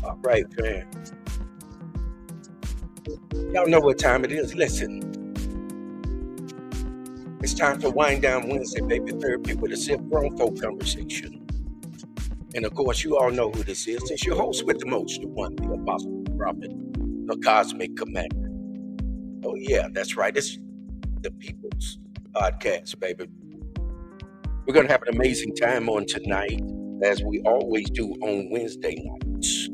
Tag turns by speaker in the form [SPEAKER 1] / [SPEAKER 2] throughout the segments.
[SPEAKER 1] All right, fam. Y'all know what time it is. Listen, it's time for Wind Down Wednesday, baby therapy with a sip grown folk conversation. And of course, you all know who this is. It's your host with the most, the one, the apostle, the prophet, the cosmic commander. Oh, yeah, that's right. It's the People's Podcast, baby. We're going to have an amazing time on tonight, as we always do on Wednesday nights.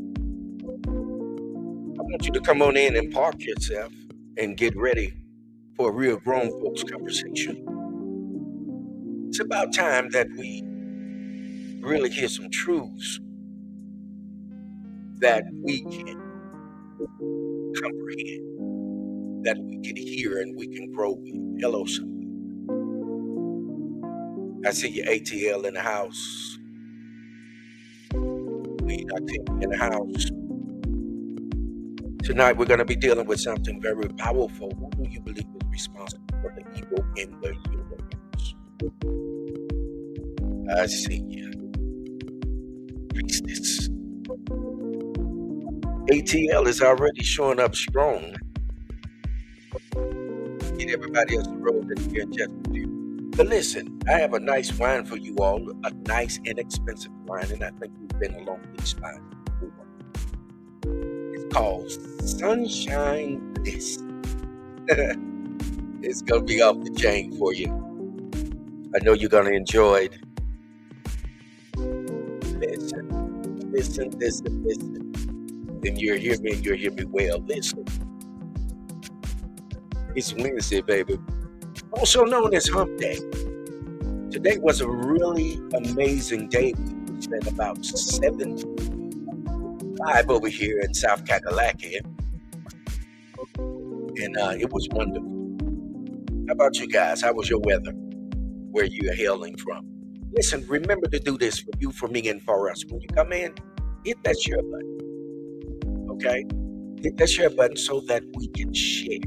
[SPEAKER 1] I want you to come on in and park yourself and get ready for a real grown folks conversation. It's about time that we really hear some truths that we can comprehend, that we can hear and we can grow with. Hello, somebody. I see your ATL in the house. We are in the house. Tonight we're going to be dealing with something very powerful. Who do you believe is responsible for the evil in the universe? I see you. Priestess. ATL is already showing up strong. Get everybody else rolled in here in just a few. But listen, I have a nice wine for you all, a nice inexpensive wine, and I think we've been along this line before. It's called Sunshine Bliss. It's going to be off the chain for you. I know you're going to enjoy it. Listen. And you'll hear me and you'll hear me well. Listen. It's Wednesday, baby. Also known as Hump Day. Today was a really amazing day. We spent about 75 over here in South Kakalaki. And it was wonderful. How about you guys? How was your weather? Where you're hailing from? Listen, remember to do this for you, for me, and for us. When you come in, hit that share button. Okay? Hit that share button so that we can share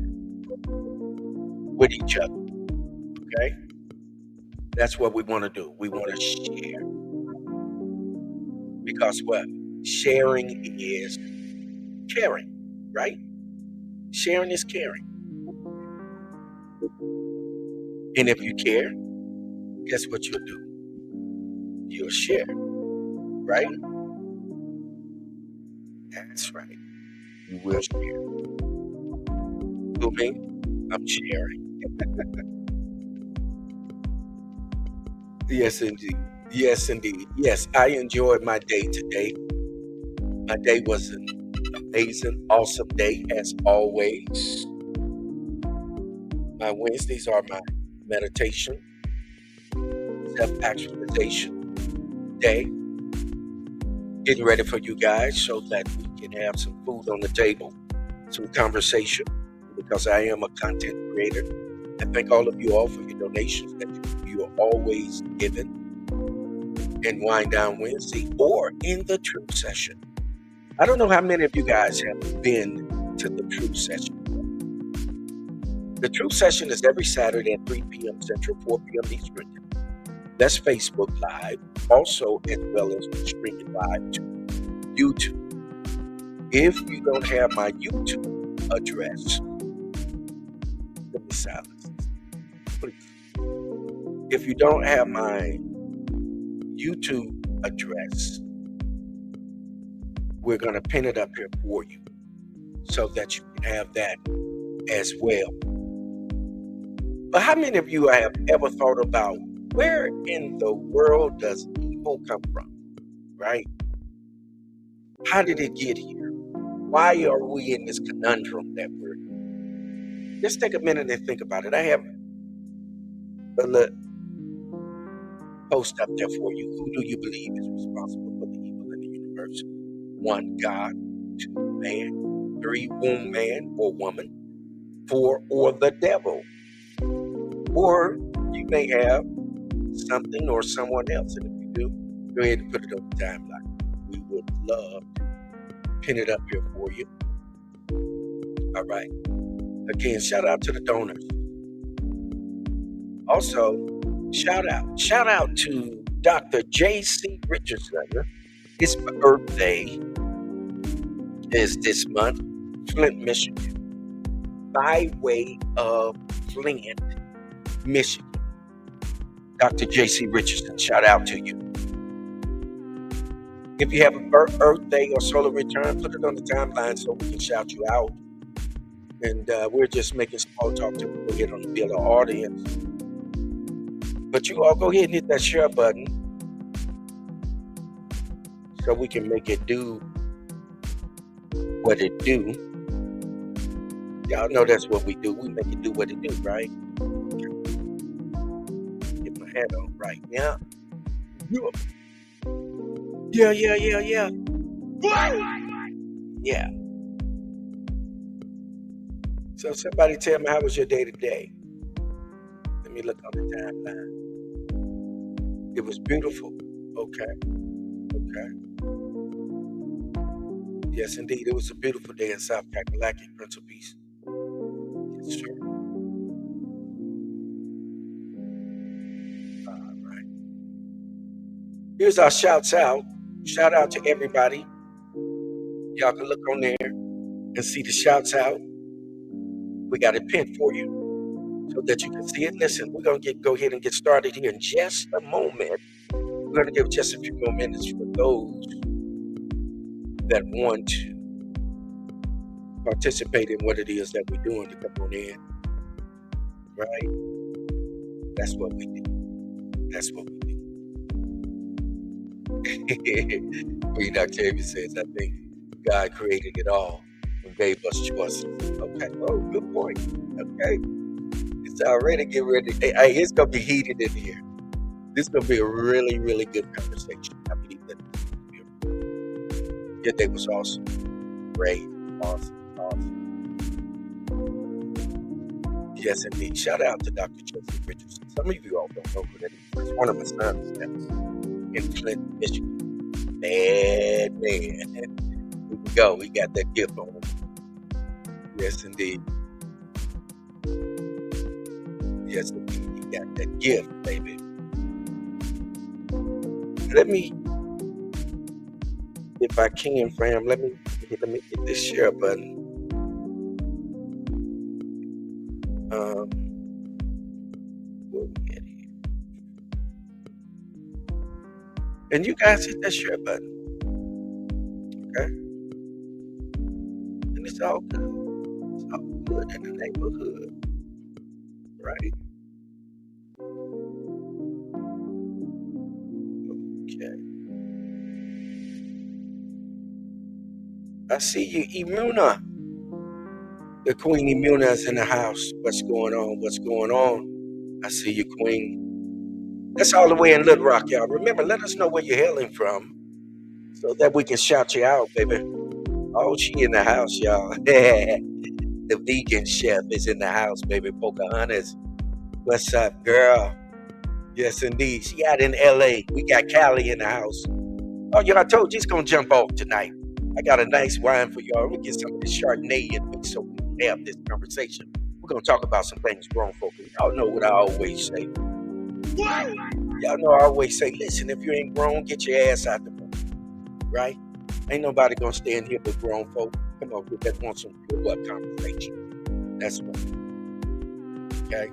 [SPEAKER 1] with each other. Okay? That's what we want to do. We want to share. Because what? Sharing is caring, right? Sharing is caring. And if you care, guess what you'll do? You'll share, right? That's right. You will share. Who me? I'm sharing. Yes, indeed. Yes, indeed. Yes, I enjoyed my day today. My day was an amazing, awesome day as always. My Wednesdays are my meditation, self-actualization day. Getting ready for you guys so that we can have some food on the table, some conversation, because I am a content creator. I thank all of you all for your donations that you are always giving in Wind Down Wednesday or in the Truth Session. I don't know how many of you guys have been to the Truth Session. The Truth Session is every Saturday at 3 p.m. Central, 4 p.m. Eastern. That's Facebook Live, also as well as streaming live to YouTube. If you don't have my YouTube address, let me silence this, please. If you don't have my YouTube address, we're going to pin it up here for you so that you can have that as well. But how many of you have ever thought about where in the world does evil come from, right? How did it get here? Why are we in this conundrum that we're in? Just take a minute and think about it. I have a little post up there for you. Who do you believe is responsible for the evil in the universe? 1, God. 2, man. 3, womb man or woman. 4, or the devil. Or you may have something or someone else. And if you do, go ahead and put it on the timeline. We would love to pin it up here for you. All right. Again, shout out to the donors. Also, shout out to Dr. J.C. Richardson. His birthday is this month, Flint, Michigan, by way of Flint, Michigan. Dr. J.C. Richardson, shout out to you. If you have a birthday or solar return, put it on the timeline so we can shout you out. And we're just making small talk till we go ahead on the build our audience. But you all go ahead and hit that share button so we can make it do what it do. Y'all know that's what we do. We make it do what it do, right? Get my hat on right now. Yeah. Yeah. So somebody tell me, how was your day today? Let me look on the timeline. It was beautiful. Okay. Yes, indeed. It was a beautiful day in South Kakalaki, Prince of Peace. Yes, sir. All right. Here's our shouts out. Shout out to everybody. Y'all can look on there and see the shouts out. We got it pinned for you so that you can see it. Listen, we're going to go ahead and get started here in just a moment. We're going to give just a few more minutes for those that want to participate in what it is that we're doing to come on in. Right? That's what we do. Queen Octavia says, I think God created it all and gave us choices. Okay. Oh, good point. Okay. It's already getting ready. Hey, it's going to be heated in here. This is going to be a really, really good conversation. I believe that. Your day was awesome. Great. Awesome. Yes, indeed. Shout out to Dr. J.C. Richardson. Some of you all don't know who that is. It's one of my sons that's in Flint, Michigan. Bad man. Here we go. We got that gift on him. Yes, indeed. Yes, indeed. We got that gift, baby. Let me, if I can, fam, let me get this share button. Where we at here? And you guys hit that share button. Okay? And it's all good. It's all good in the neighborhood. Right? Okay. I see you, Imuna. The Queen Imuna is in the house. What's going on? I see you, Queen. That's all the way in Little Rock, y'all. Remember, let us know where you're hailing from so that we can shout you out, baby. Oh, she in the house, y'all. The vegan chef is in the house, baby. Pocahontas. What's up, girl? Yes, indeed. She out in L.A. We got Callie in the house. Oh, y'all, I told you it's going to jump off tonight. I got a nice wine for y'all. We'll get some of this Chardonnay in me so we can have this conversation. We're going to talk about some things grown folk. Y'all know what I always say. Y'all know I always say, listen, if you ain't grown, get your ass out the room. Right? Ain't nobody going to stand here but grown folk. Come on, that want some good conversation. That's what. Okay?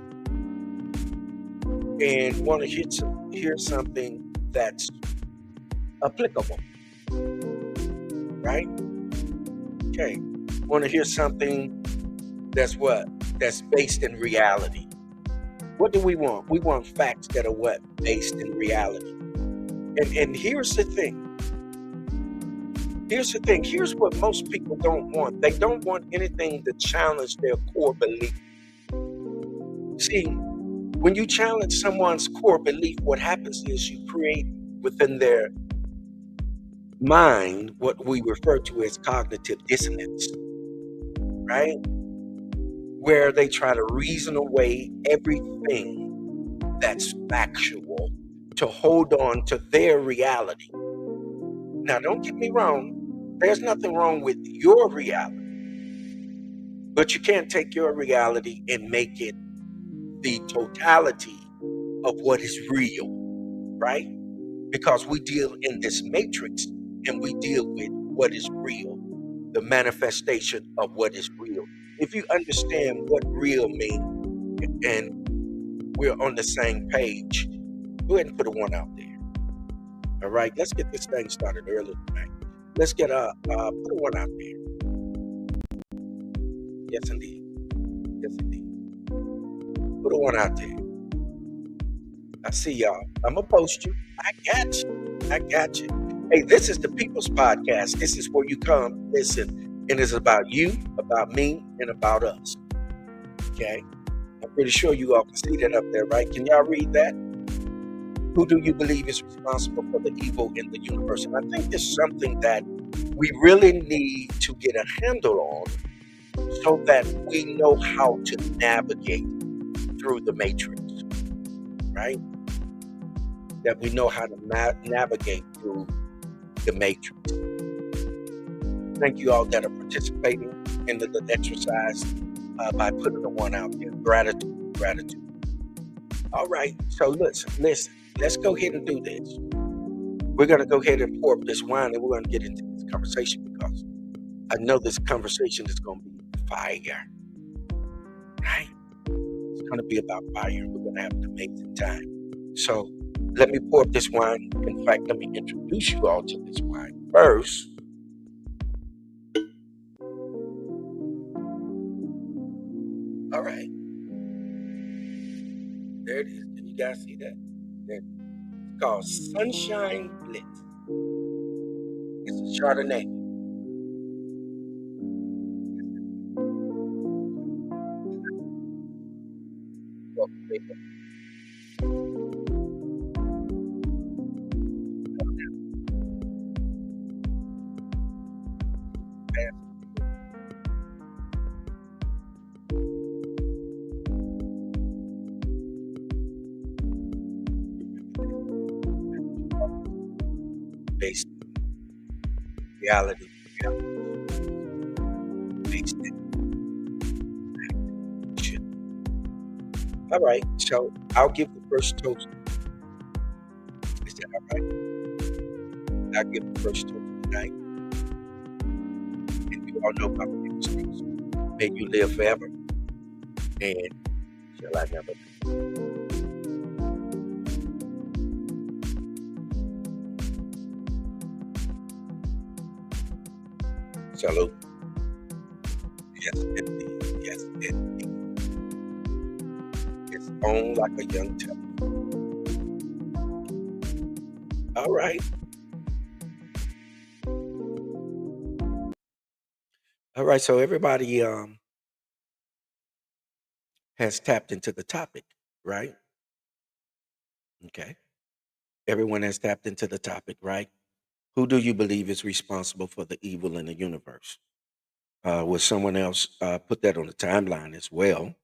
[SPEAKER 1] And want to hear something that's applicable. Right? Okay. Want to hear something that's what? That's based in reality. What do we want? We want facts that are what? Based in reality. And here's the thing. Here's what most people don't want. They don't want anything to challenge their core belief. See, when you challenge someone's core belief, what happens is you create within their mind what we refer to as cognitive dissonance, right? Where they try to reason away everything that's factual to hold on to their reality. Now, don't get me wrong. There's nothing wrong with your reality, but you can't take your reality and make it the totality of what is real, right? Because we deal in this matrix and we deal with what is real. the manifestation of what is real. If you understand what real means and we're on the same page, go ahead and put a one out there. All right, let's get this thing started early tonight. Let's get put a one out there. Yes, indeed. Yes, indeed. Put a one out there. I see y'all. I'm gonna post you. I got you. I got you. Hey, this is the People's Podcast. This is where you come listen, and it's about you, about me, and about us. Okay. I'm pretty sure you all can see that up there, right? Can y'all read that? Who do you believe is responsible for the evil in the universe? And I think this is something that we really need to get a handle on so that we know how to navigate through the matrix, right? That we know how to navigate through the matrix. Thank you all that are participating in the exercise by putting the one out there. Gratitude, gratitude. All right, so listen, let's go ahead and do this. We're going to go ahead and pour up this wine and we're going to get into this conversation because I know this conversation is going to be fire, right? It's going to be about fire. We're going to have an amazing time. So let me pour up this wine. In fact, let me introduce you all to this wine first. All right. There it is. Can you guys see that? There it is. It's called Sunshine Blitz. It's a Chardonnay. Based reality. Based in. All right, so I'll give the first toast. Is that all right? I'll give the first toast tonight. And you all know my famous toast. May you live forever. And shall I never die. Salute. Yes, indeed. Yes, indeed. It's on like a young telephone. All right. All right. So everybody has tapped into the topic, right? Okay. Everyone has tapped into the topic, right? Who do you believe is responsible for the evil in the universe? Will someone else put that on the timeline as well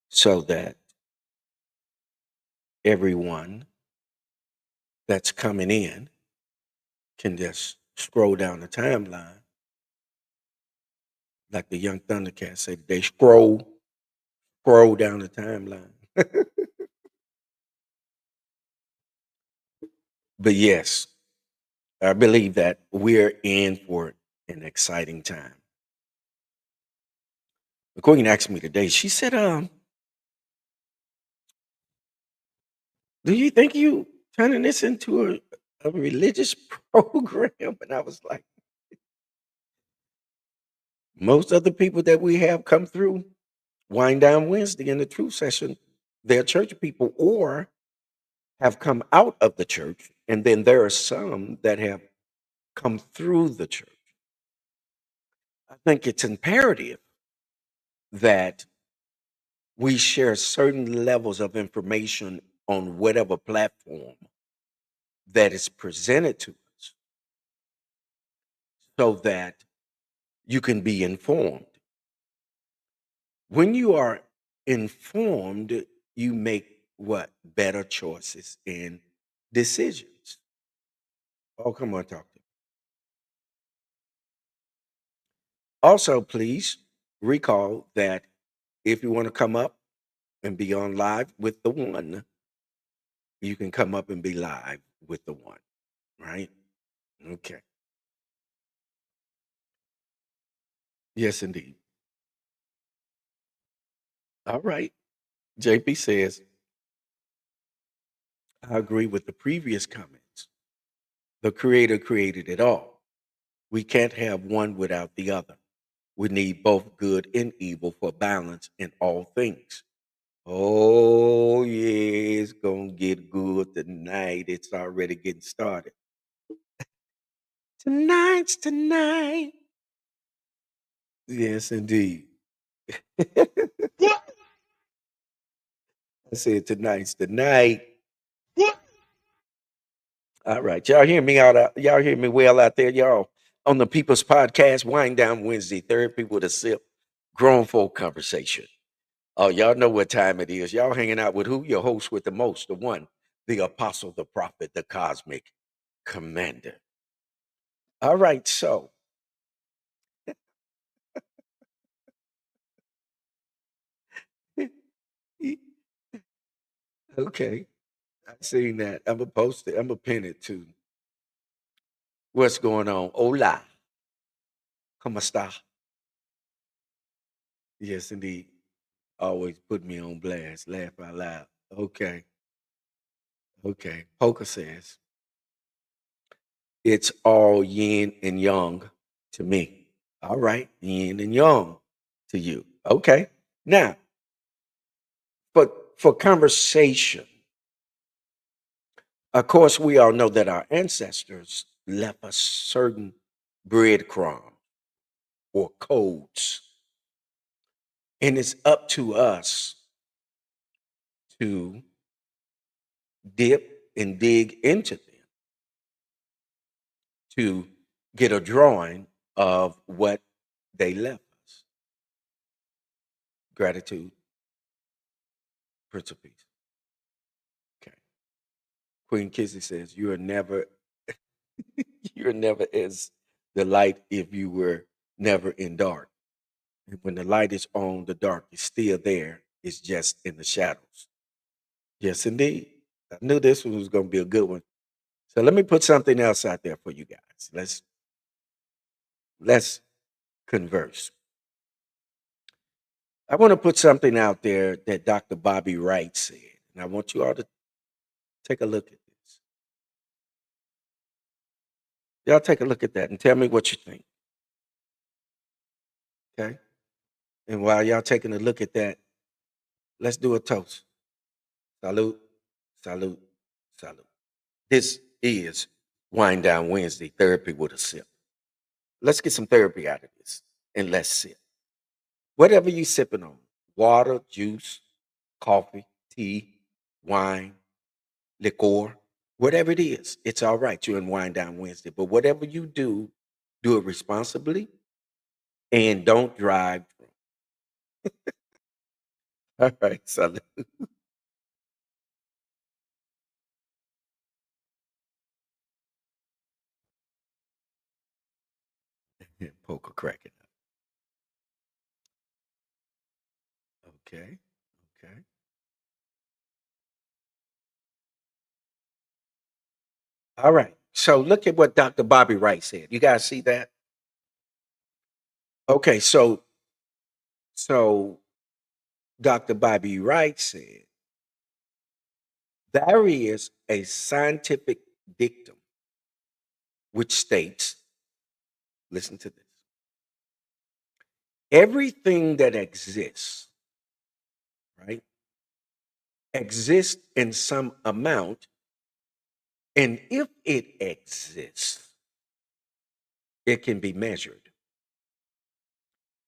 [SPEAKER 1] so that everyone that's coming in can just scroll down the timeline like the young Thundercats say, they scroll down the timeline. But yes, I believe that we're in for an exciting time. The queen asked me today, she said, do you think you turning this into a religious program? And I was like, most of the people that we have come through Wind Down Wednesday in the Truth Session, they're church people or have come out of the church. And then there are some that have come through the church. I think it's imperative that we share certain levels of information on whatever platform that is presented to us so that you can be informed. When you are informed, you make what? Better choices and decisions. Oh, come on, talk to me. Also, please recall that if you want to come up and be on live with the one, you can come up and be live with the one, right? Okay. Yes, indeed. All right. JP says, I agree with the previous comments. The creator created it all. We can't have one without the other. We need both good and evil for balance in all things. Oh, yeah, it's going to get good tonight. It's already getting started. Tonight's tonight. Yes, indeed. I said tonight's the night. All right, y'all hear me y'all hear me well out there, y'all. On the People's Podcast, Wind Down Wednesday, Therapy with a Sip, Grown Folk Conversation. Oh, y'all know what time it is. Y'all hanging out with who? Your host with the most, the one, the apostle, the prophet, the cosmic commander. All right, so okay, I seen that. I'm gonna post it. I'm gonna pin it too. What's going on? Hola, cómo está? Yes, indeed. Always put me on blast. Laugh out loud. Okay, okay. Poker says it's all yin and yang to me. All right, yin and yang to you. Okay. Now, for conversation, of course, we all know that our ancestors left us certain breadcrumbs or codes, and it's up to us to dip and dig into them to get a drawing of what they left us. Gratitude, Prince of Peace. Okay. Queen Kizzy says, "You are never, you're never as the light if you were never in dark. And when the light is on, the dark is still there. It's just in the shadows." Yes, indeed. I knew this one was going to be a good one. So let me put something else out there for you guys. Let's converse. I want to put something out there that Dr. Bobby Wright said, and I want you all to take a look at this. Y'all take a look at that and tell me what you think. Okay. And while y'all taking a look at that, let's do a toast. Salute, salute, salute. This is Wind Down Wednesday, Therapy with a Sip. Let's get some therapy out of this and let's sip. Whatever you sipping on, water, juice, coffee, tea, wine, liquor, whatever it is, it's all right. You're in Wind Down Wednesday. But whatever you do, do it responsibly and don't drive drunk. All right, salute. Poker cracking up. Okay. Okay. All right. So look at what Dr. Bobby Wright said. You guys see that? Okay, so Dr. Bobby Wright said there is a scientific dictum which states, listen to this, everything that exists, right, exists in some amount, and if it exists, it can be measured.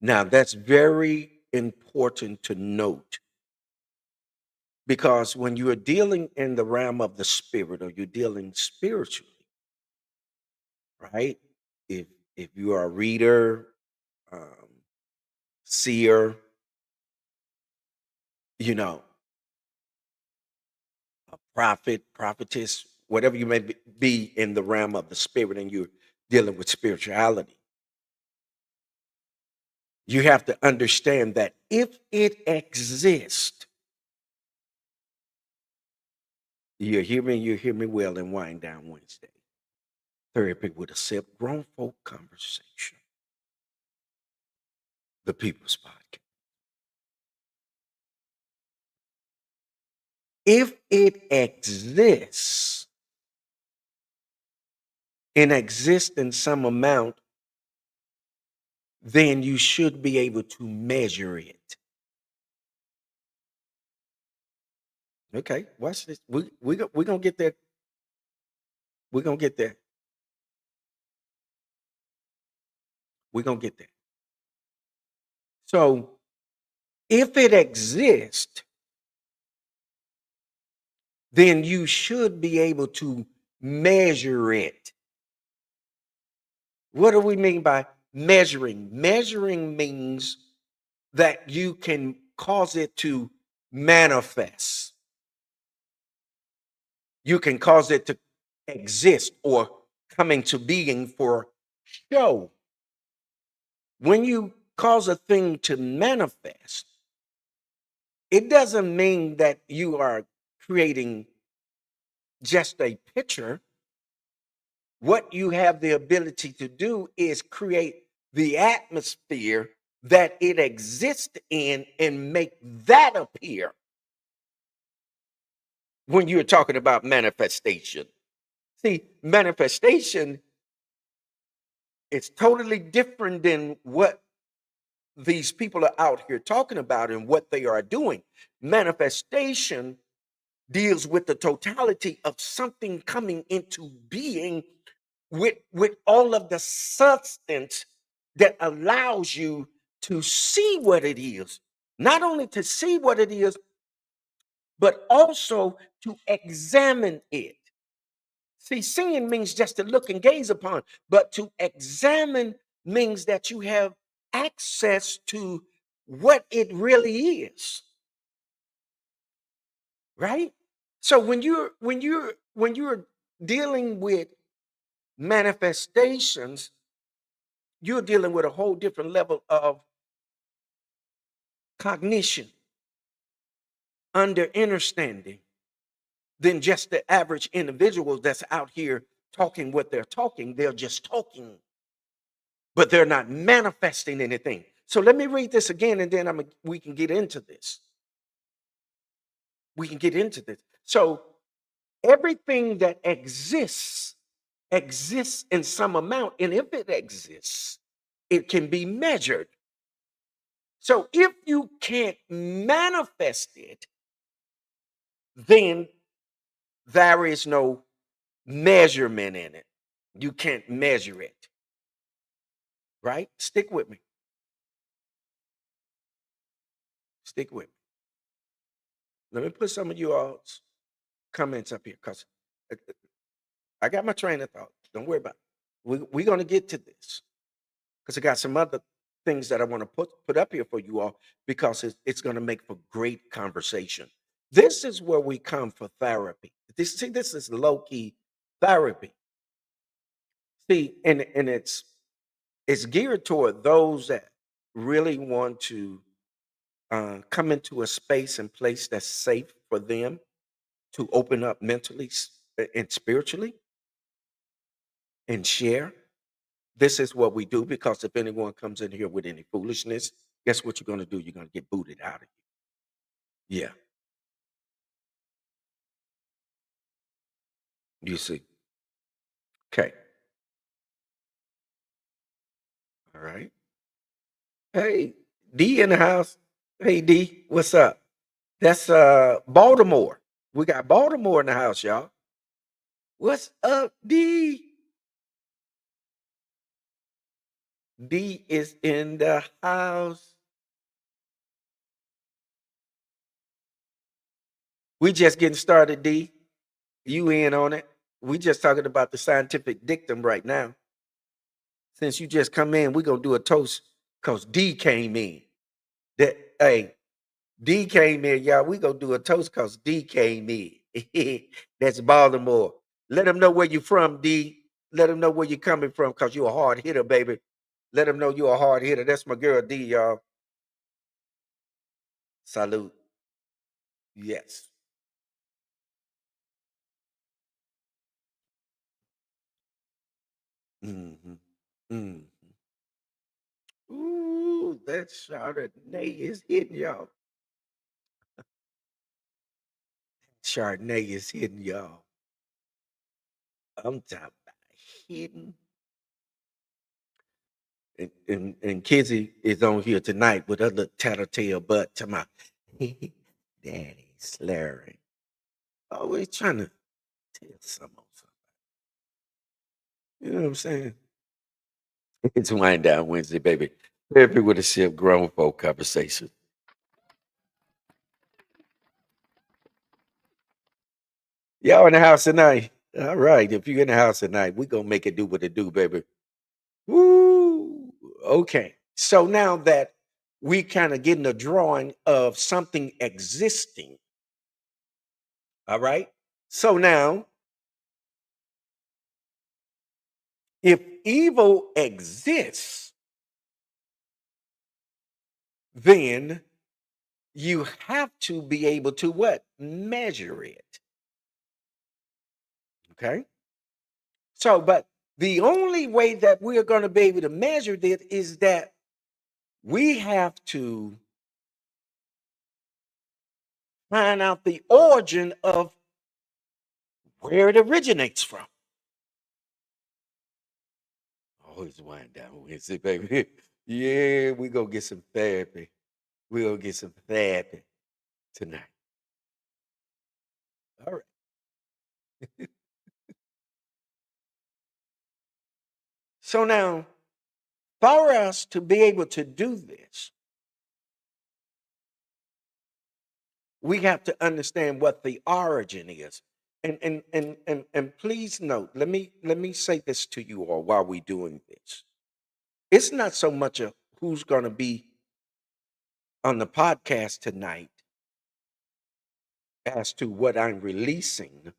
[SPEAKER 1] Now, that's very important to note because when you are dealing in the realm of the spirit or you're dealing spiritually, right? If if you are a reader, um, seer, you know, a prophet, prophetess, whatever you may be in the realm of the spirit, and you're dealing with spirituality, you have to understand that if it exists, you hear me well in Wind Down Wednesday. Therapy with a sip, grown folk conversation. the People's Podcast. If it exists and exists in some amount, then you should be able to measure it. Okay, watch this. We're gonna get there. We're gonna get there. We're gonna get there. So if it exists, then you should be able to measure it. What do we mean by measuring? Measuring means that you can cause it to manifest. You can cause it to exist or come into being for show. When you cause a thing to manifest, it doesn't mean that you are creating just a picture. What you have the ability to do is create the atmosphere that it exists in and make that appear when you're talking about manifestation. See, manifestation is totally different than what these people are out here talking about and what they are doing. Manifestation deals with the totality of something coming into being with all of the substance that allows you to see what it is. Not only to see what it is, but also to examine it. See, seeing means just to look and gaze upon, but to examine means that you have access to what it really is, right? So when you're dealing with manifestations, you're dealing with a whole different level of cognition, understanding than just the average individual that's out here talking what they're talking. They're just talking, but they're not manifesting anything. So let me read this again, and then we can get into this. We can get into this. So everything that exists in some amount, and if it exists, it can be measured. So if you can't manifest it, then there is no measurement in it. You can't measure it, right? Stick with me. Stick with me. Let me put some of you all's comments up here because I got my train of thought. Don't worry about it. We're going to get to this because I got some other things that I want to put up here for you all because it's going to make for great conversation. This is where we come for therapy. This is low key therapy. See, and it's geared toward those that really want to come into a space and place that's safe for them to open up mentally and spiritually and share. This is what we do because if anyone comes in here with any foolishness, guess what you're going to do? You're going to get booted out of here. Yeah, you see. Okay. All right. Hey, D in the house. Hey, D, what's up? That's Baltimore. We got Baltimore in the house, y'all. What's up, D? D is in the house. We just getting started, D. You in on it. We just talking about the scientific dictum right now. Since you just come in, we're gonna do a toast because D came in. That hey, D came in, y'all. We gonna do a toast because D came in. That's Baltimore. Let them know where you from, D. Let them know where you coming from because you a hard hitter, baby. Let them know you a hard hitter. That's my girl D, y'all. Salute. Yes. Hmm. Hmm. Ooh, that Chardonnay is hitting y'all. Chardonnay is hitting y'all. I'm talking about hitting. And Kizzy is on here tonight with her little tattletale butt to my daddy slurring. Always trying to tell something. You know what I'm saying? It's Wind Down Wednesday, baby. Therapy with a sip, grown folk conversation. Y'all in the house tonight. All right. If you're in the house tonight, we're going to make it do what it do, baby. Woo. Okay. So now that we kind of getting a drawing of something existing, all right. So now, if evil exists, then you have to be able to what? Measure it. Okay. So, but the only way that we're going to be able to measure this is that we have to find out the origin of where it originates from. Always wind down Wednesday, baby. Yeah, we gonna get some therapy. We gonna get some therapy tonight. All right. So now, for us to be able to do this, we have to understand what the origin is. And please note, let me say this to you all while we're doing this. It's not so much a who's gonna be on the podcast tonight as to what I'm releasing.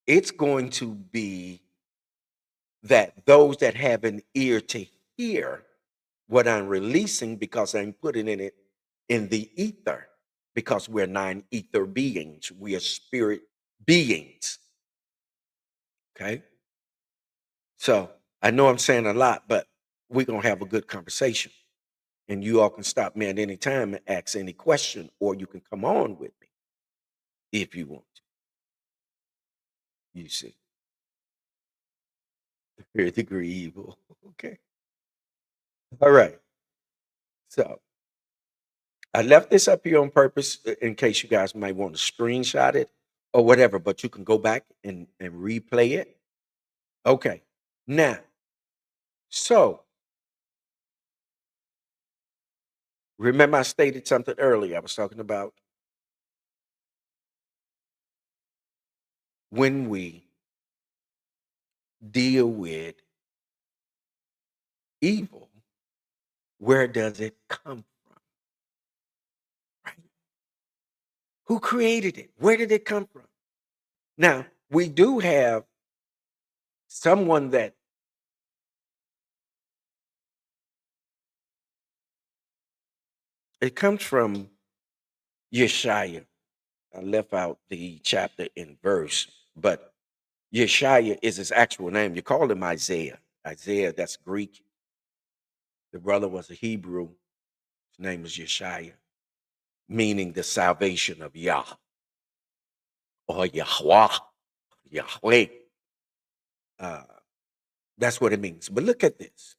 [SPEAKER 1] It's going to be that those that have an ear to hear what I'm releasing because I'm putting it in the ether because we're nine ether beings. We are spirit beings. Okay. So I know I'm saying a lot, but we're going to have a good conversation. And you all can stop me at any time and ask any question, or you can come on with me if you want to. You see, third degree evil. Okay. All right. So I left this up here on purpose in case you guys might want to screenshot it or whatever, but you can go back and replay it. Okay. Now, so remember I stated something earlier. I was talking about when we deal with evil, where does it come from? Right? Who created it? Where did it come from? Now, we do have someone that it comes from Yeshaya. I left out the chapter and verse, but Yeshaya is his actual name. You call him Isaiah. Isaiah, that's Greek. The brother was a Hebrew. His name is Yeshaya, meaning the salvation of Yah or Yahweh. Yahweh. Uh, that's what it means. But look at this.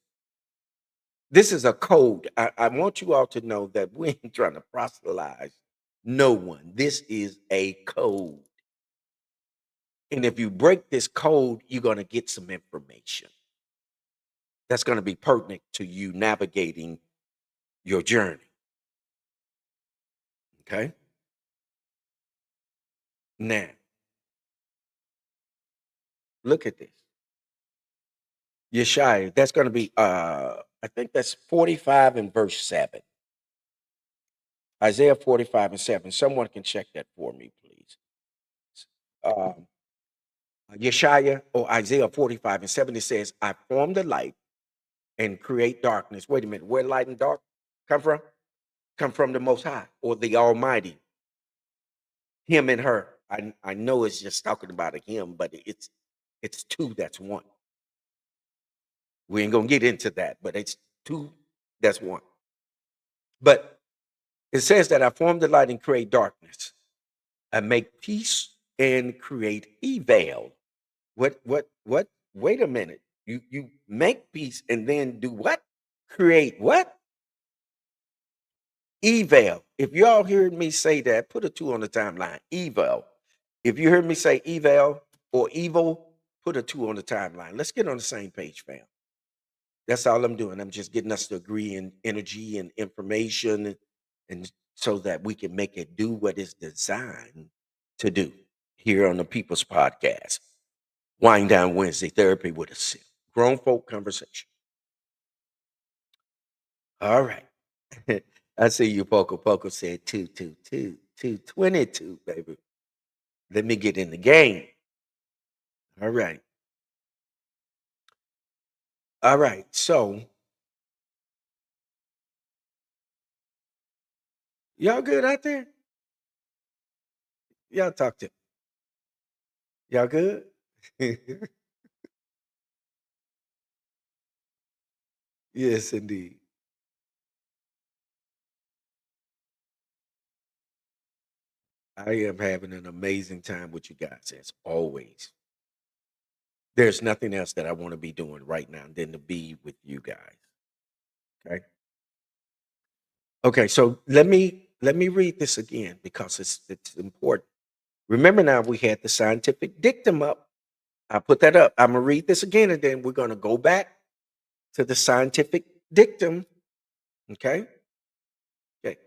[SPEAKER 1] This is a code. I want you all to know that we ain't trying to proselytize no one. This is a code. And if you break this code, you're going to get some information that's going to be pertinent to you navigating your journey. Okay. Now, look at this. Yeshaya, that's going to be I think that's 45 and verse 7. Isaiah 45 and 7. Someone can check that for me, please. Um, Yeshaya or Isaiah 45 and 7, it says, I form the light and create darkness. Wait a minute, where light and dark come from? Come from the Most High or the Almighty. Him and her. I know it's just talking about a him, but it's two that's one. We ain't gonna get into that, but it's two That's one. But it says that I form the light and create darkness. I make peace and create evil. What? Wait a minute. You make peace and then do what? Create what? Evil. If y'all heard me say that, put a two on the timeline. Evil. If you heard me say evil or evil, put a two on the timeline. Let's get on the same page, fam. That's all I'm doing. I'm just getting us to agree in energy and information, and so that we can make it do what it's designed to do here on the People's Podcast. Wind Down Wednesday, therapy with a sip. Grown folk conversation. All right. I see you, Poco. Poco said 222, baby. Let me get in the game. All right. All right. So, y'all good out there? Y'all talk to y'all good? Yes, indeed. I am having an amazing time with you guys as always. There's nothing else that I want to be doing right now than to be with you guys. Okay. Okay, so let me read this again because it's important. Remember now we had the scientific dictum up. I put that up. I'm gonna read this again and then we're gonna go back to the scientific dictum. Okay. Okay.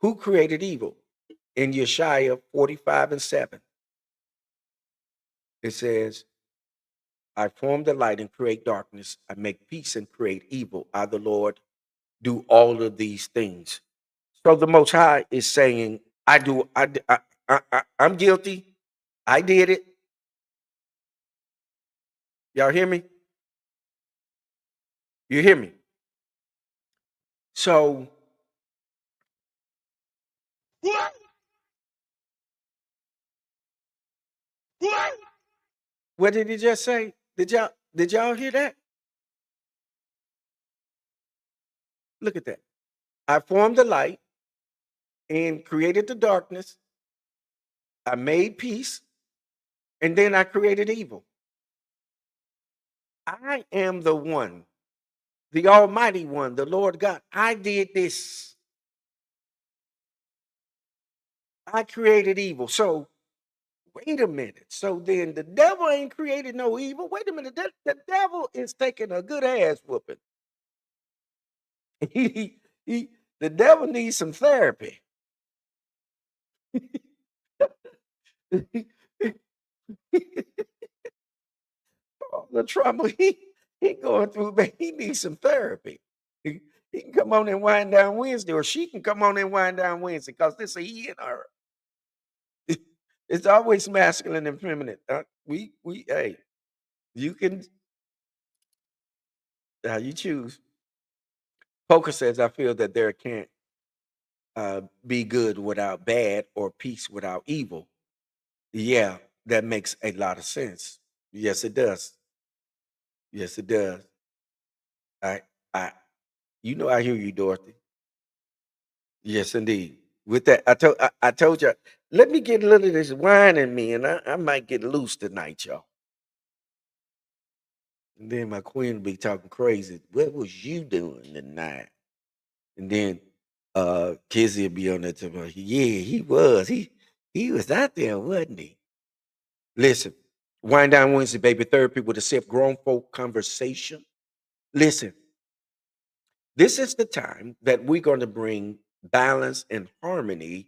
[SPEAKER 1] Who created evil? In Yeshaya 45 and 7, it says, I form the light and create darkness. I make peace and create evil. I, the Lord, do all of these things. So the Most High is saying, I do, I'm guilty. I did it. Y'all hear me? You hear me? So what did he just say? Did y'all hear that? Look at that. I formed the light and created the darkness. I made peace and then I created evil. I am the one, the Almighty One, the Lord God. I did this. I created evil. So wait a minute. So then the devil ain't created no evil. Wait a minute. The devil is taking a good ass whooping. He, he, the devil needs some therapy. All the trouble he going through, man, he needs some therapy. He can come on and wind down Wednesday, or she can come on and wind down Wednesday, because this a he and her. It's always masculine and feminine. Hey, you can, you choose. Poker says, I feel that there can't be good without bad or peace without evil. Yeah, that makes a lot of sense. Yes, it does. Yes, it does. I, I, I hear you, Dorothy. Yes, indeed. With that, I told you, let me get a little of this wine in me, and I might get loose tonight, y'all. And then my queen will be talking crazy. What was you doing tonight? And then Kizzy will be on there talking about, yeah, he was. He was out there, wasn't he? Listen, Wind Down Wednesday, baby, therapy with a safe grown folk conversation. Listen, this is the time that we're going to bring balance and harmony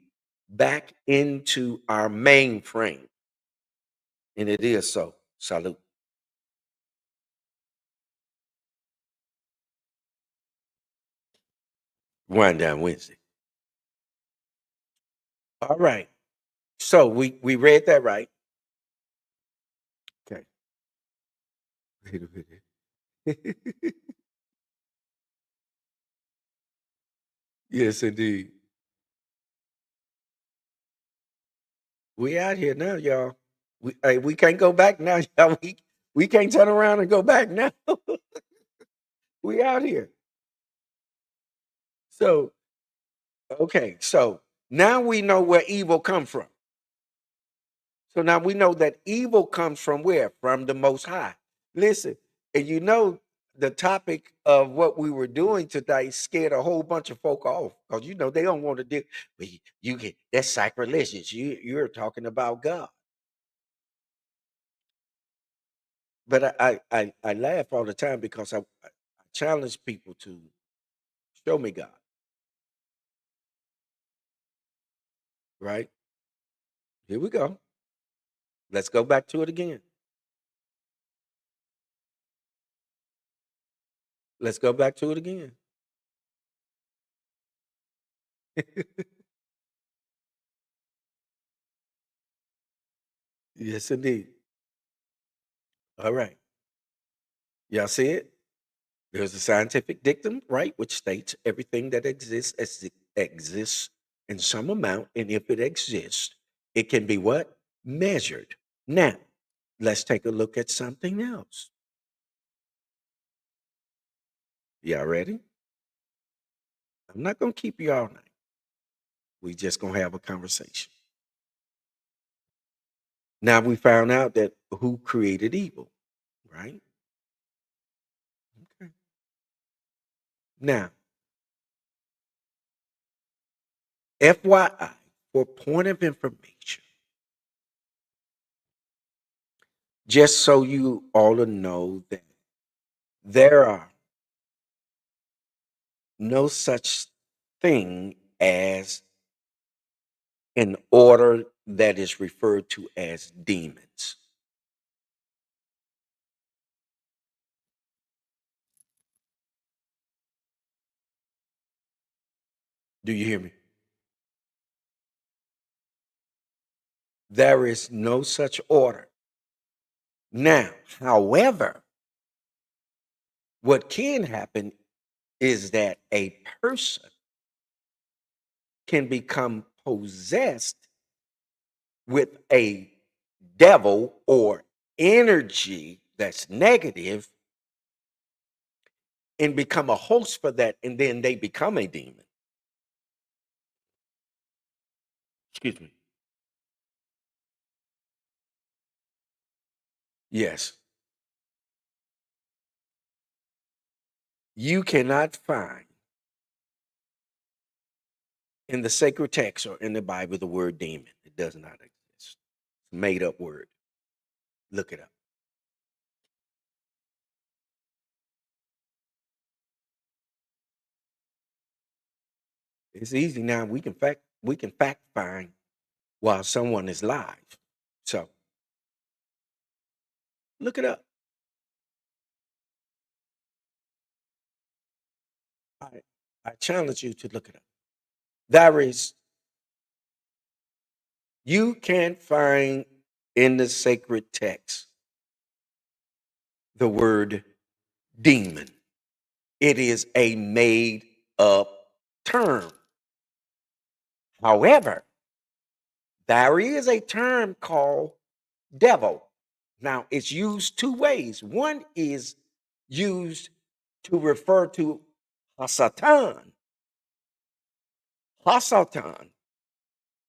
[SPEAKER 1] back into our mainframe. And it is so. Salute. Wind Down Wednesday. All right. So we read that right. Okay. Wait a minute. Yes, indeed. We out here now, y'all. We can't go back now, y'all. We can't turn around and go back now. We out here. So, okay, so now we know where evil come from. So now we know that evil comes from where? From the Most High. Listen, and you know the topic of what we were doing today scared a whole bunch of folk off because you know they don't want to do. But you get that's sacrilegious. You're talking about God. But I laugh all the time because I challenge people to show me God. Right here we go. Let's go back to it again. Let's go back to it again. Yes, indeed. All right. Y'all see it? There's a scientific dictum, right, which states everything that exists as it exists in some amount, and if it exists, it can be what? Measured. Now, let's take a look at something else. Y'all ready? I'm not gonna keep you all night. We just gonna have a conversation. Now we found out that who created evil, right? Okay. Now, FYI, for point of information, just so you all to know that there are no such thing as an order that is referred to as demons. Do you hear me? There is no such order. Now, however, what can happen is that a person can become possessed with a devil or energy that's negative and become a host for that, and then they become a demon. Excuse me. Yes. You cannot find in the sacred text or in the Bible the word demon. It does not exist. It's a made up word. Look it up. It's easy now. We can fact find while someone is live. So look it up. I I challenge you to look it up. There is you can find in the sacred text the word demon. It is a made up term. However, there is a term called devil. Now, it's used two ways. One is used to refer to Hasatan. Hasatan.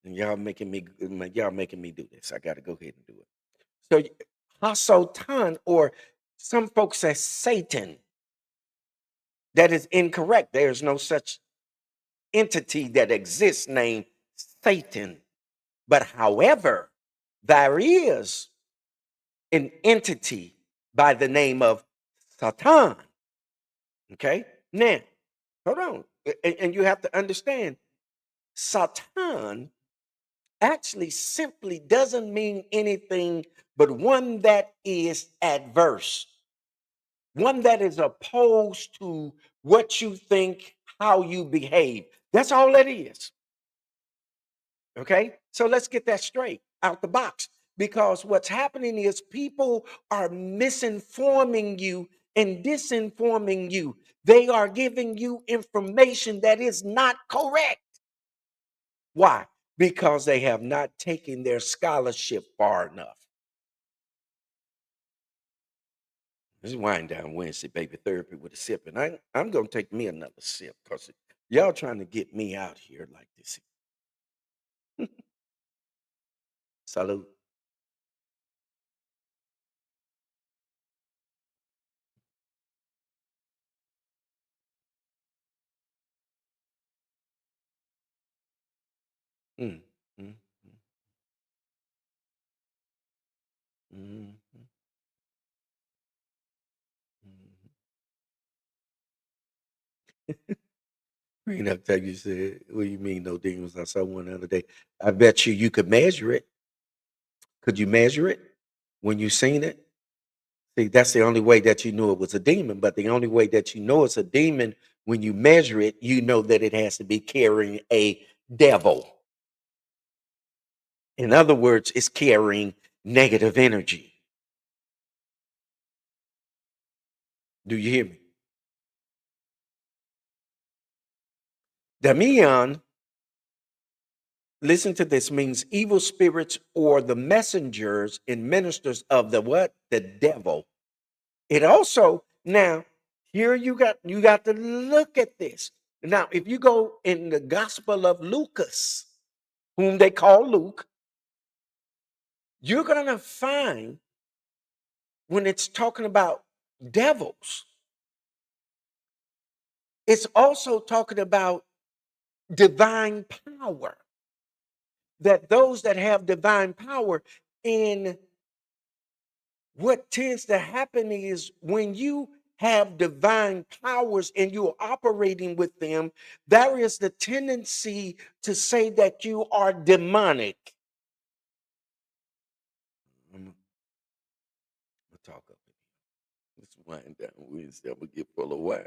[SPEAKER 1] And y'all making me do this. I got to go ahead and do it. So Hasatan, or some folks say Satan. That is incorrect. There's no such entity that exists named Satan. But however, there is an entity by the name of Satan. Okay. Now, hold on. And you have to understand, Satan actually simply doesn't mean anything but one that is adverse, one that is opposed to what you think, how you behave. That's all that is. Okay. So let's get that straight out the box, because what's happening is people are misinforming you and disinforming you. They are giving you information that is not correct. Why? Because they have not taken their scholarship far enough. This is Wind Down Wednesday, baby therapy with a sip. And I'm going to take me another sip because Y'all trying to get me out here like this. Salute. Mm, mm, mm, mm, mm. Green up time you said, what do you mean no demons? I saw one the other day. I bet you could measure it. Could you measure it when you seen it? See, that's the only way that you knew it was a demon. But the only way that you know it's a demon when you measure it, you know that it has to be carrying a devil. In other words, it's carrying negative energy. Do you hear me? Damian, listen to this, means evil spirits or the messengers and ministers of the what? The devil. It also now here you got to look at this. Now, if you go in the Gospel of Lucas, whom they call Luke, you're gonna find when it's talking about devils, it's also talking about divine power. That those that have divine power, in what tends to happen is when you have divine powers and you're operating with them, there is the tendency to say that you are demonic. I'm gonna talk up. Let's wind down. Wednesday, I'm gonna get full of wine,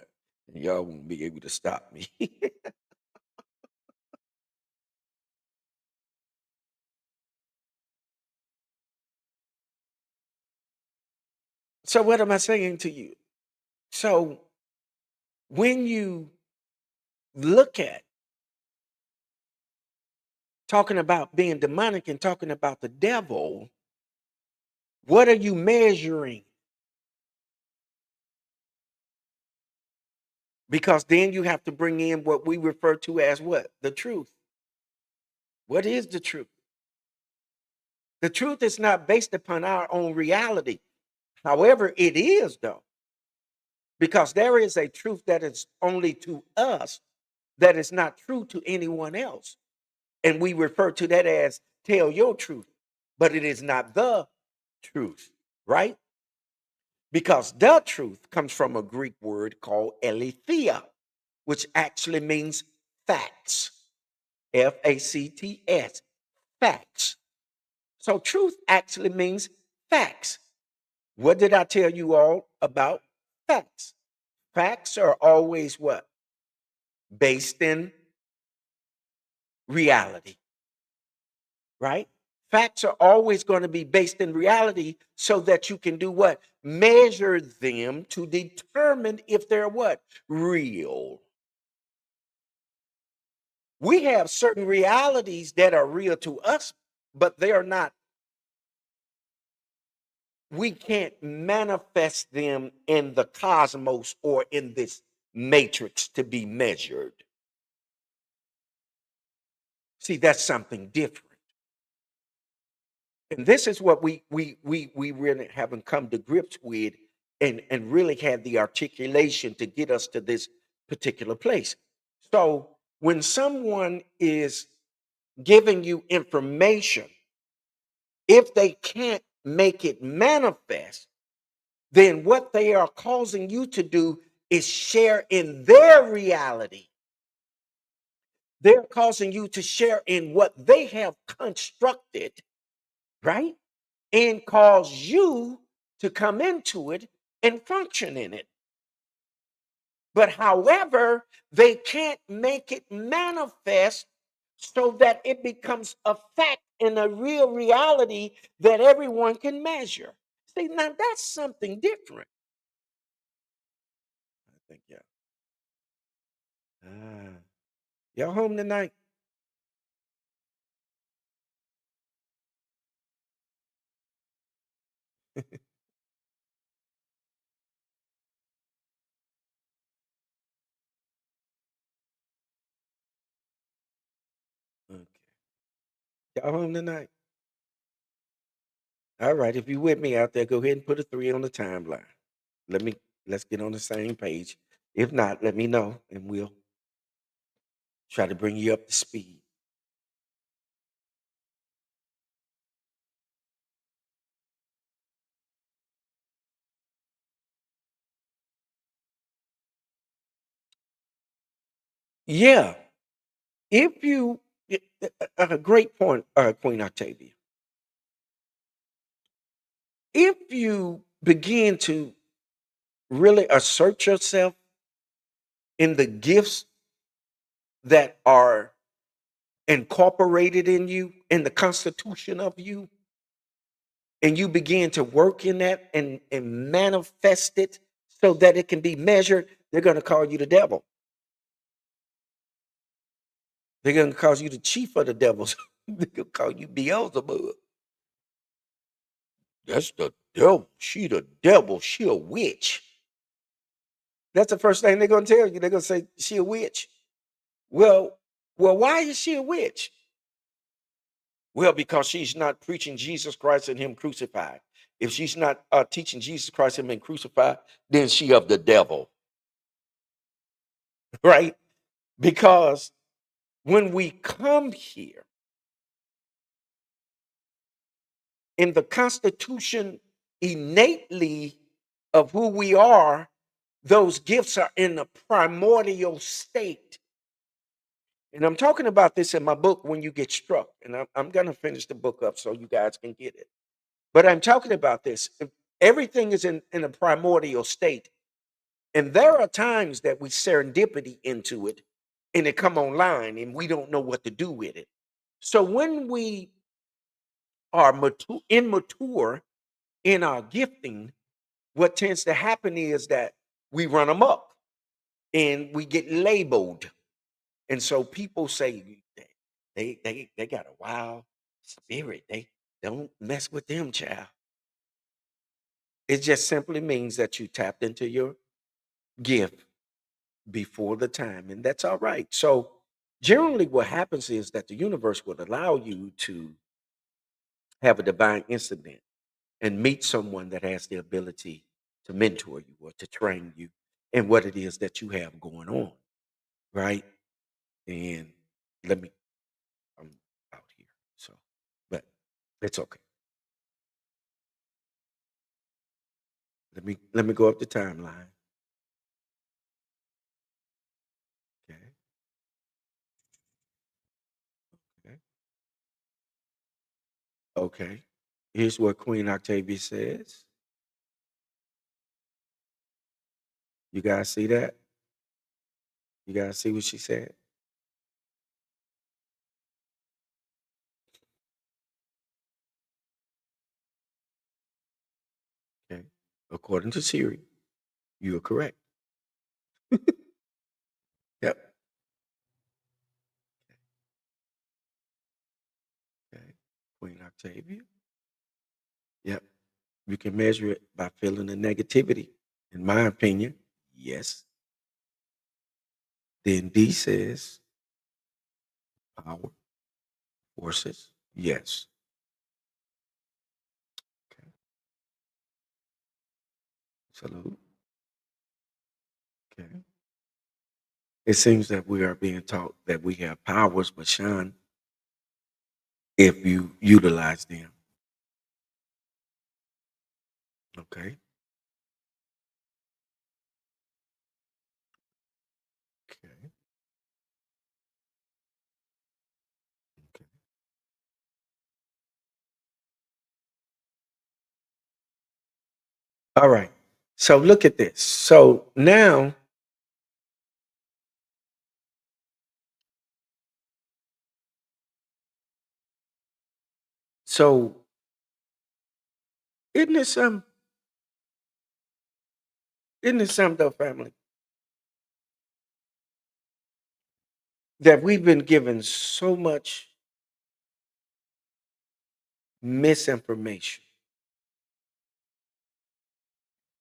[SPEAKER 1] and y'all won't be able to stop me. So, what am I saying to you? So, when you look at talking about being demonic and talking about the devil, what are you measuring? Because then you have to bring in what we refer to as what? The truth. What is the truth? The truth is not based upon our own reality. However, it is though, because there is a truth that is only to us that is not true to anyone else. And we refer to that as tell your truth, but it is not the truth, right? Because the truth comes from a Greek word called aletheia, which actually means facts. Facts, facts. So truth actually means facts. What did I tell you all about facts? Facts are always what? Based in reality, right? Facts are always going to be based in reality so that you can do what? Measure them to determine if they're what? Real. We have certain realities that are real to us, but they are not, we can't manifest them in the cosmos or in this matrix to be measured. See, that's something different. And this is what we really haven't come to grips with and really had the articulation to get us to this particular place. So when someone is giving you information, if they can't make it manifest, then what they are causing you to do is share in their reality. They're causing you to share in what they have constructed, right? And cause you to come into it and function in it. But however, they can't make it manifest so that it becomes a fact in a real reality that everyone can measure. See, now that's something different. I think, yeah. Ah, y'all home tonight? Y'all home tonight? All right. If you with me out there, go ahead and put a 3 on the timeline. Let me let's get on the same page. If not, let me know and we'll try to bring you up to speed. Yeah. If you a great point, Queen Octavia. If you begin to really assert yourself in the gifts that are incorporated in you, in the constitution of you, and you begin to work in that and manifest it so that it can be measured, they're going to call you the devil. They're going to call you the chief of the devils. They're going to call you Beelzebub. That's the devil. She the devil. She a witch. That's the first thing they're going to tell you. They're going to say she a witch. Well, why is she a witch? Well, because she's not preaching Jesus Christ and Him crucified. If she's not teaching Jesus Christ and Him crucified, then she of the devil, right? Because when we come here in the Constitution innately of who we are, those gifts are in the primordial state. And I'm talking about this in my book, When You Get Struck. And I'm going to finish the book up so you guys can get it. But I'm talking about this. Everything is in a primordial state. And there are times that we serendipity into it and it come online and we don't know what to do with it. So when we are immature in our gifting, what tends to happen is that we run amok and we get labeled. And so people say they got a wild spirit. They don't mess with them, child. It just simply means that you tapped into your gift before the time, and that's all right. So generally what happens is that the universe would allow you to have a divine incident and meet someone that has the ability to mentor you or to train you in what it is that you have going on, right? And let me, I'm out here. So, but it's okay. Let me go up the timeline. Okay. Okay. Okay. Here's what Queen Octavia says. You guys see that? You guys see what she said? Okay. According to Siri, you are correct. Yep. Okay. Queen Octavia. Yep. You can measure it by feeling the negativity. In my opinion, yes. Then D says power, forces. Yes. Okay. Salute. Okay. It seems that we are being taught that we have powers but shine if you utilize them. Okay. Okay. Okay. All right. So look at this. So now, so isn't it some isn't it something though, family, that we've been given so much misinformation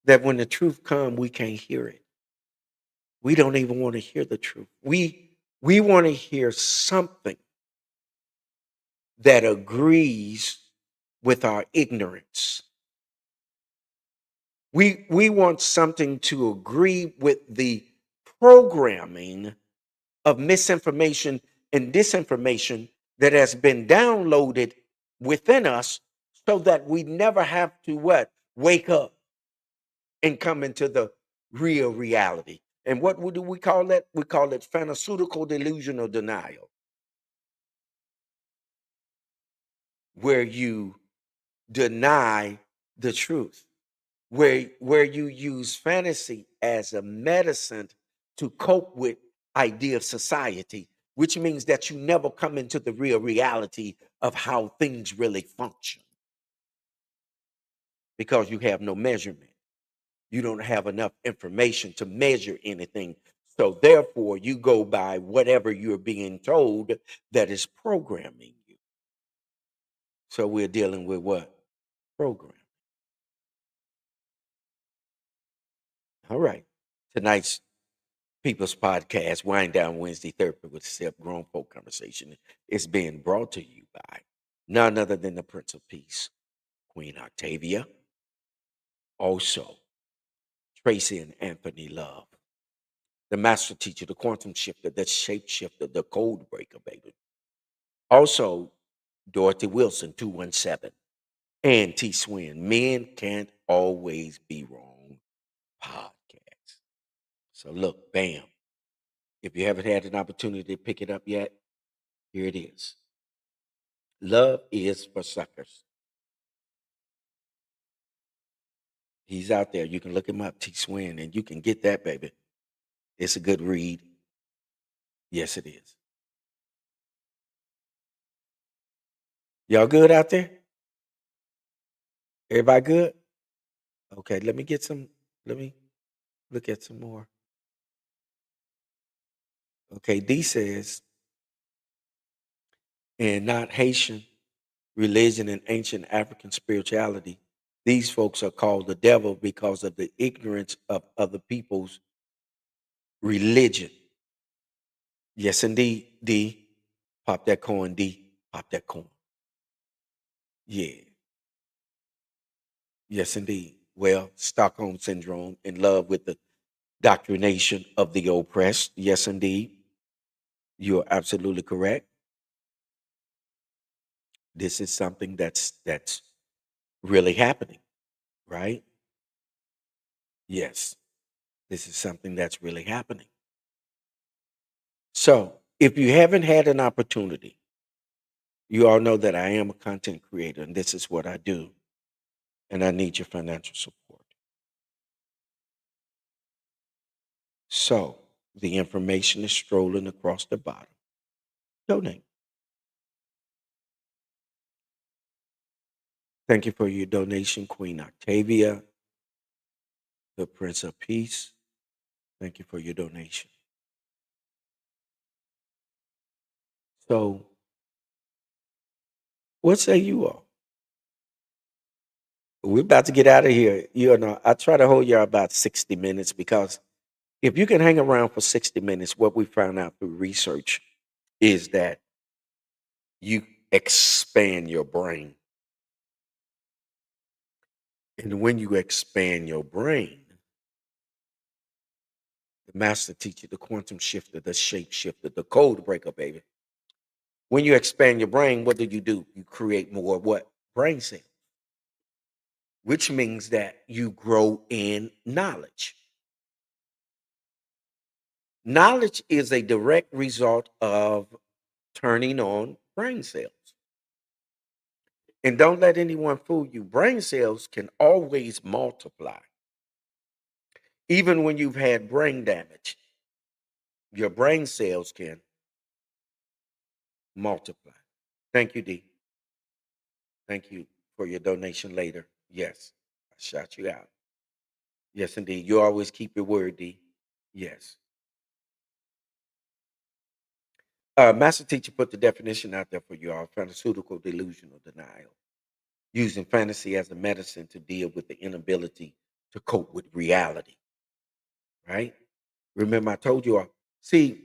[SPEAKER 1] that when the truth comes, we can't hear it. We don't even want to hear the truth. We want to hear something that agrees with our ignorance. We want something to agree with the programming of misinformation and disinformation that has been downloaded within us so that we never have to what? Wake up and come into the real reality. And what do we call that? We call it pharmaceutical delusional denial, where you deny the truth, where you use fantasy as a medicine to cope with idea of society, which means that you never come into the real reality of how things really function because you have no measurement. You don't have enough information to measure anything. So therefore, you go by whatever you're being told that is programming you. So we're dealing with what? Program. All right. Tonight's People's Podcast, Wind Down Wednesday Therapy with Self Grown Folk Conversation, is being brought to you by none other than the Prince of Peace, Queen Octavia. Also, Tracy and Anthony Love, the Master Teacher, the Quantum Shifter, the Shape Shifter, the Code Breaker, baby. Also, Dorothy Wilson, 217, and T Swin, Men Can't Always Be Wrong podcast. So, look, bam. If you haven't had an opportunity to pick it up yet, here it is. Love is for suckers. He's out there. You can look him up, T Swin, and you can get that, baby. It's a good read. Yes, it is. Y'all good out there? Everybody good? Okay, let me get some. Let me look at some more. Okay, D says, and not Haitian religion and ancient African spirituality. These folks are called the devil because of the ignorance of other people's religion. Yes, indeed, D. Pop that coin, D. Pop that coin. Yeah. Yes, indeed. Well, Stockholm Syndrome, in love with the doctrination of the oppressed. Yes, indeed. You're absolutely correct. This is something that's really happening, right? Yes. This is something that's really happening. So, if you haven't had an opportunity, you all know that I am a content creator and this is what I do, and I need your financial support. So, the information is strolling across the bottom. Donate. Thank you for your donation, Queen Octavia, the Prince of Peace. Thank you for your donation. So, what say you all? We're about to get out of here. You know, I try to hold you about 60 minutes because if you can hang around for 60 minutes, what we found out through research is that you expand your brain. And when you expand your brain, the master teacher, the quantum shifter, the shape shifter, the code breaker, baby. When you expand your brain, what do? You create more what? Brain cells, which means that you grow in knowledge. Knowledge is a direct result of turning on brain cells. And don't let anyone fool you. Brain cells can always multiply. Even when you've had brain damage, your brain cells can multiply. Thank you, D. Thank you for your donation later. Yes, I shout you out. Yes, indeed. You always keep your word, D. Yes. Master Teacher put the definition out there for you all: pharmaceutical delusional denial, using fantasy as a medicine to deal with the inability to cope with reality. Right? Remember, I told you all. See,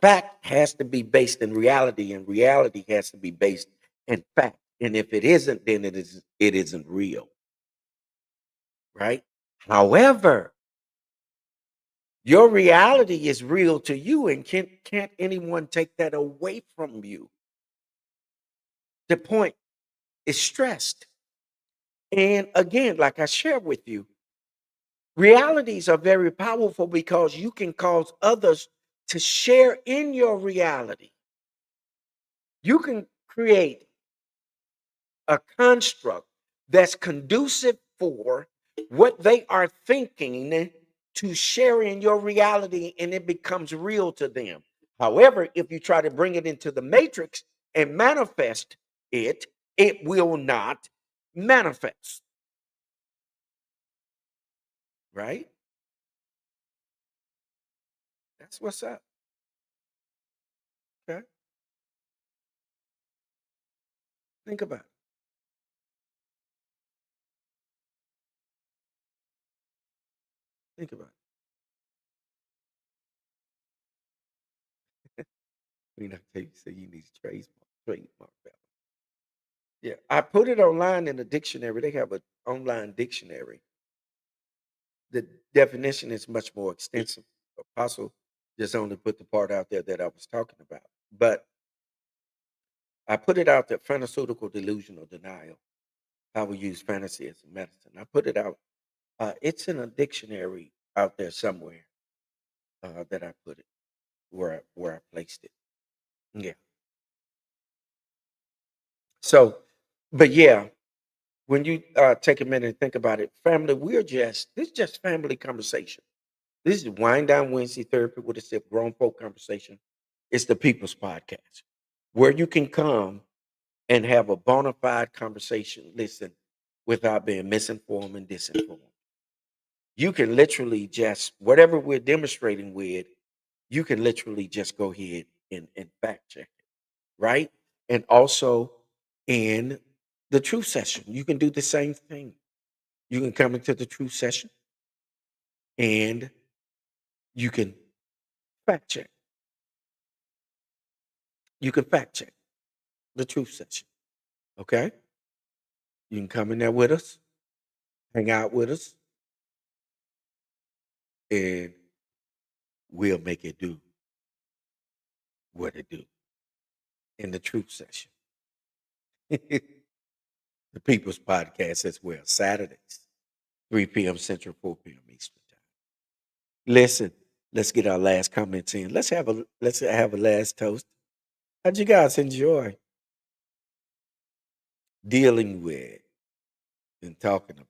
[SPEAKER 1] fact has to be based in reality, and reality has to be based in fact. And if it isn't, then it isn't real, right? However, your reality is real to you, and can't anyone take that away from you. The point is stressed. And again, like I shared with you, realities are very powerful because you can cause others to share in your reality. You can create a construct that's conducive for what they are thinking to share in your reality, and it becomes real to them. However, if you try to bring it into the matrix and manifest it, it will not manifest, right? That's what's up. Okay. Think about it. Think about it. You know, you say you need to trademark that. Yeah, I put it online in the dictionary. They have an online dictionary. The definition is much more extensive. Apostle just only put the part out there that I was talking about. But I put it out there, pharmaceutical delusion or denial, how we use fantasy as a medicine. I put it out. It's in a dictionary out there somewhere that I put it, where I placed it. Yeah. So, but yeah, when you take a minute and think about it, family, this is just family conversation. This is Wind Down Wednesday Therapy with a Sip Grown Folk Conversation. It's the People's Podcast, where you can come and have a bona fide conversation, listen, without being misinformed and disinformed. You can literally just, whatever we're demonstrating with, you can literally just go ahead and fact check it, right? And also in the truth session, you can do the same thing. You can come into the truth session and you can fact check. You can fact check the truth session. Okay. You can come in there with us, hang out with us, and we'll make it do what it do in the truth session. The People's Podcast as well, Saturdays, 3 p.m. Central, 4 p.m. Eastern Time. Listen, let's get our last comments in. Let's have a last toast. How'd you guys enjoy dealing with and talking about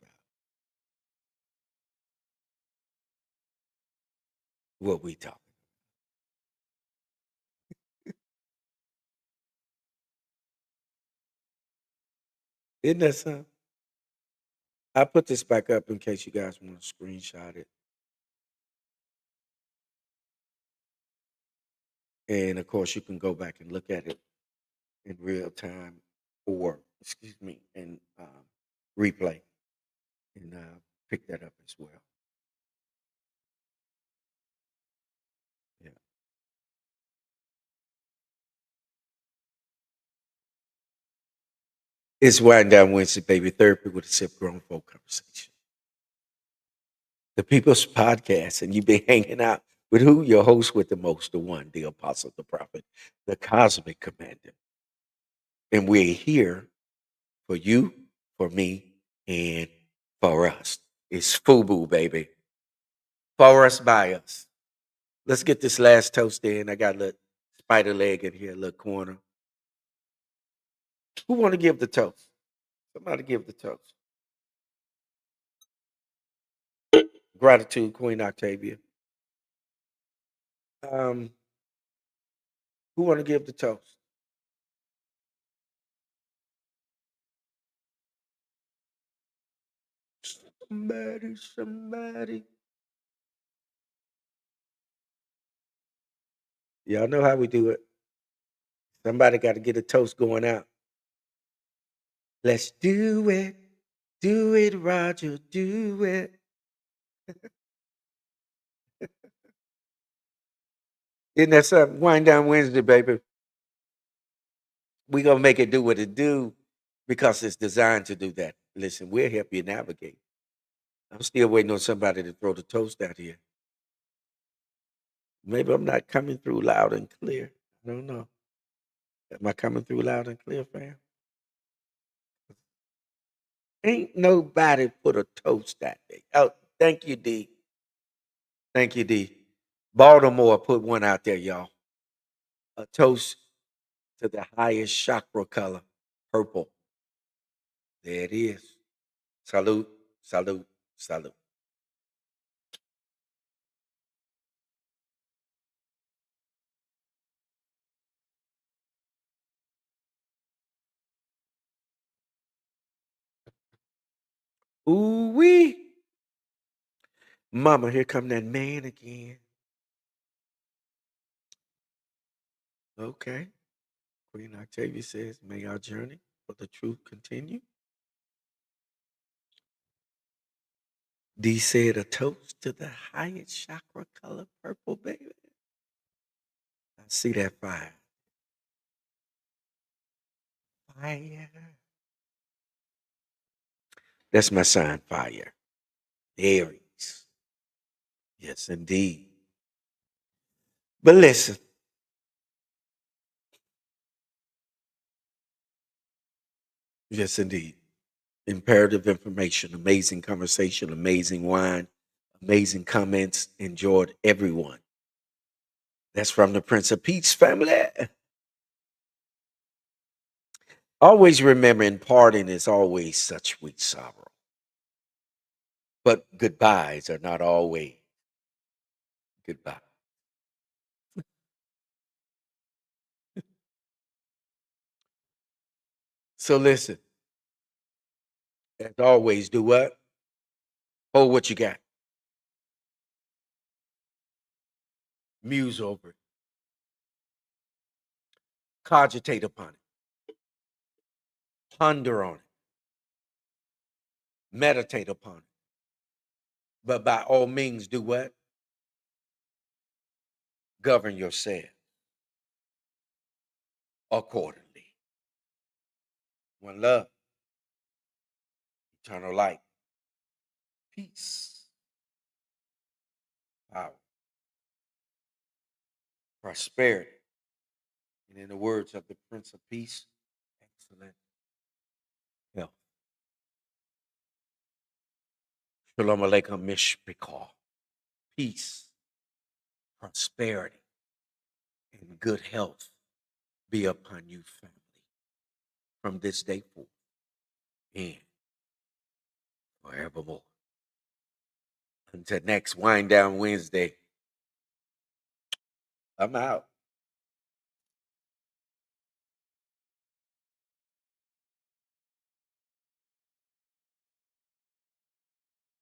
[SPEAKER 1] what we talk? Isn't that something? I put this back up in case you guys want to screenshot it. And of course, you can go back and look at it in real time, or excuse me, and replay and pick that up as well. Yeah. It's Wind Down Wednesday, baby. Therapy with a Sip Grown Folk Conversation. The People's Podcast, and you've been hanging out with who? Your host with the most, the one, the apostle, the prophet, the cosmic commander. And we're here for you, for me, and for us. It's FUBU, baby. For us, by us. Let's get this last toast in. I got a little spider leg in here, a little corner. Who want to give the toast? Somebody give the toast. Gratitude, Queen Octavia. Um, who want to give the toast? Somebody. Y'all know how we do it. Somebody got to get a toast going out. Let's do it. Do it, Roger. Do it. Isn't that something? Wind down Wednesday, baby. We gonna make it do what it do because it's designed to do that. Listen, we'll help you navigate. I'm still waiting on somebody to throw the toast out here. Maybe I'm not coming through loud and clear. I don't know. Am I coming through loud and clear, fam? Ain't nobody put a toast out there. Oh, thank you, D. Thank you, D. Baltimore put one out there, y'all. A toast to the highest chakra color, purple. There it is. Salute, salute, salute. Ooh wee. Mama, here come that man again. Okay. Queen Octavia says, may our journey for the truth continue. D said a toast to the highest chakra color, purple, baby. I see that fire. Fire. That's my sign, fire. Aries. Yes, indeed. But listen, yes, indeed. Imperative information, amazing conversation, amazing wine, amazing comments. Enjoyed everyone. That's from the Prince of Peace family. Always remembering parting is always such sweet sorrow. But goodbyes are not always goodbye. So listen, as always, do what? Hold what you got. Muse over it. Cogitate upon it. Ponder on it. Meditate upon it. But by all means, do what? Govern yourself accordingly. One love, eternal light, peace, power, prosperity. And in the words of the Prince of Peace, excellent health. Shalom Aleichem Mishpikah. Peace, prosperity, and good health be upon you, family, from this day forth and forevermore. Until next Wind Down Wednesday, I'm out.